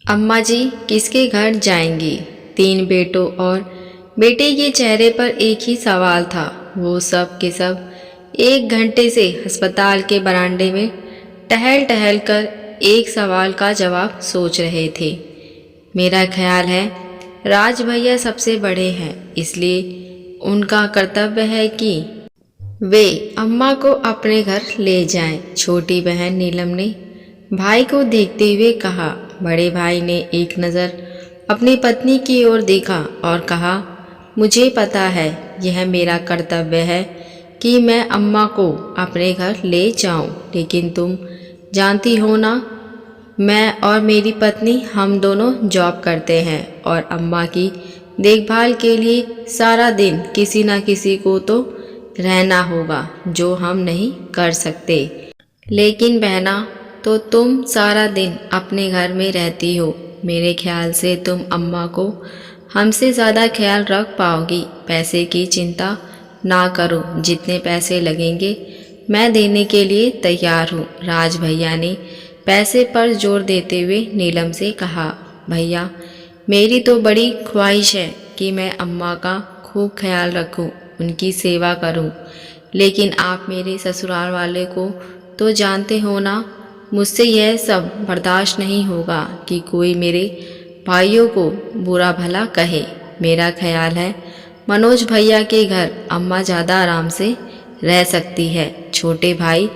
अम्मा जी किसके घर जाएंगी? 3 बेटों और बेटे के चेहरे पर एक ही सवाल था। वो सब के सब 1 घंटे से अस्पताल के बरामदे में टहल टहल कर एक सवाल का जवाब सोच रहे थे। मेरा ख्याल है राज भैया सबसे बड़े हैं, इसलिए उनका कर्तव्य है कि वे अम्मा को अपने घर ले जाएं। छोटी बहन नीलम ने भाई को देखते हुए कहा। बड़े भाई ने एक नज़र अपनी पत्नी की ओर देखा और कहा, मुझे पता है यह मेरा कर्तव्य है कि मैं अम्मा को अपने घर ले जाऊं, लेकिन तुम जानती हो ना, मैं और मेरी पत्नी हम दोनों जॉब करते हैं और अम्मा की देखभाल के लिए सारा दिन किसी न किसी को तो रहना होगा, जो हम नहीं कर सकते। लेकिन बहना, तो तुम सारा दिन अपने घर में रहती हो। मेरे ख्याल से तुम अम्मा को हमसे ज़्यादा ख्याल रख पाओगी। पैसे की चिंता ना करो, जितने पैसे लगेंगे मैं देने के लिए तैयार हूँ। राज भैया ने पैसे पर जोर देते हुए नीलम से कहा, भैया मेरी तो बड़ी ख्वाहिश है कि मैं अम्मा का खूब ख्याल रखूँ, उनकी सेवा करूँ, लेकिन आप मेरे ससुराल वाले को तो जानते हो ना, मुझसे यह सब बर्दाश्त नहीं होगा कि कोई मेरे भाइयों को बुरा भला कहे। मेरा ख्याल है मनोज भैया के घर अम्मा ज़्यादा आराम से रह सकती है। छोटे भाई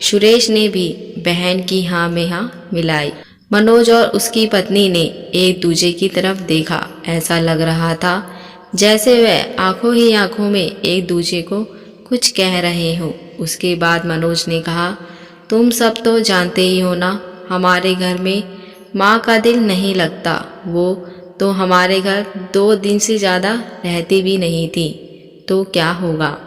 सुरेश ने भी बहन की हाँ में हाँ मिलाई। मनोज और उसकी पत्नी ने एक दूसरे की तरफ देखा। ऐसा लग रहा था जैसे वह आंखों ही आंखों में एक दूसरे को कुछ कह रहे हो। उसके बाद मनोज ने कहा, तुम सब तो जानते ही हो ना, हमारे घर में माँ का दिल नहीं लगता। वो तो हमारे घर 2 दिन से ज़्यादा रहती भी नहीं थी, तो क्या होगा?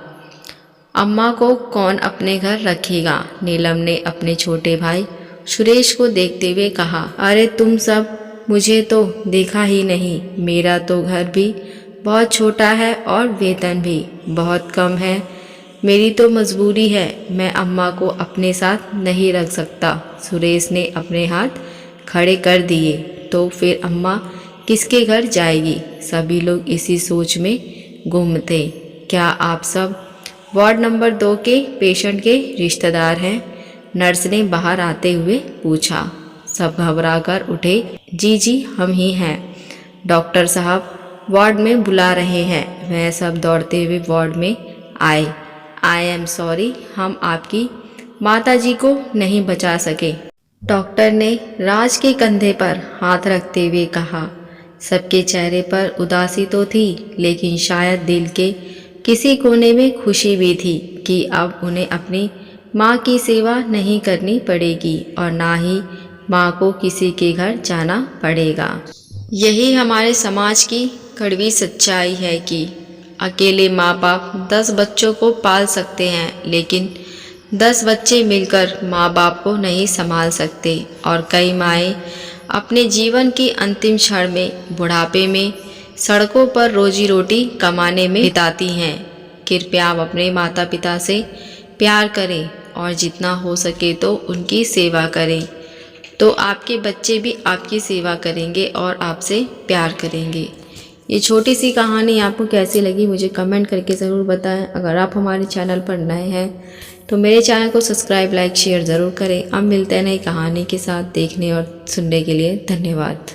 अम्मा को कौन अपने घर रखेगा? नीलम ने अपने छोटे भाई सुरेश को देखते हुए कहा, अरे तुम सब मुझे तो देखा ही नहीं। मेरा तो घर भी बहुत छोटा है और वेतन भी बहुत कम है। मेरी तो मजबूरी है, मैं अम्मा को अपने साथ नहीं रख सकता। सुरेश ने अपने हाथ खड़े कर दिए। तो फिर अम्मा किसके घर जाएगी? सभी लोग इसी सोच में गुम थे। क्या आप सब वार्ड नंबर 2 के पेशेंट के रिश्तेदार हैं? नर्स ने बाहर आते हुए पूछा। सब घबरा कर उठे। जी हम ही हैं, डॉक्टर साहब वार्ड में बुला रहे हैं। वह सब दौड़ते हुए वार्ड में आए। आई एम सॉरी, हम आपकी माताजी को नहीं बचा सके, डॉक्टर ने राज के कंधे पर हाथ रखते हुए कहा। सबके चेहरे पर उदासी तो थी, लेकिन शायद दिल के किसी कोने में खुशी भी थी कि अब उन्हें अपनी माँ की सेवा नहीं करनी पड़ेगी और ना ही माँ को किसी के घर जाना पड़ेगा। यही हमारे समाज की कड़वी सच्चाई है कि अकेले माँ बाप 10 बच्चों को पाल सकते हैं, लेकिन 10 बच्चे मिलकर माँ बाप को नहीं संभाल सकते। और कई माएँ अपने जीवन के अंतिम क्षण में बुढ़ापे में सड़कों पर रोजी रोटी कमाने में बिताती हैं। कृपया आप अपने माता पिता से प्यार करें और जितना हो सके तो उनकी सेवा करें, तो आपके बच्चे भी आपकी सेवा करेंगे और आपसे प्यार करेंगे। ये छोटी सी कहानी आपको कैसी लगी मुझे कमेंट करके ज़रूर बताएं। अगर आप हमारे चैनल पर नए हैं तो मेरे चैनल को सब्सक्राइब, लाइक, शेयर ज़रूर करें। अब मिलते हैं नई कहानी के साथ। देखने और सुनने के लिए धन्यवाद।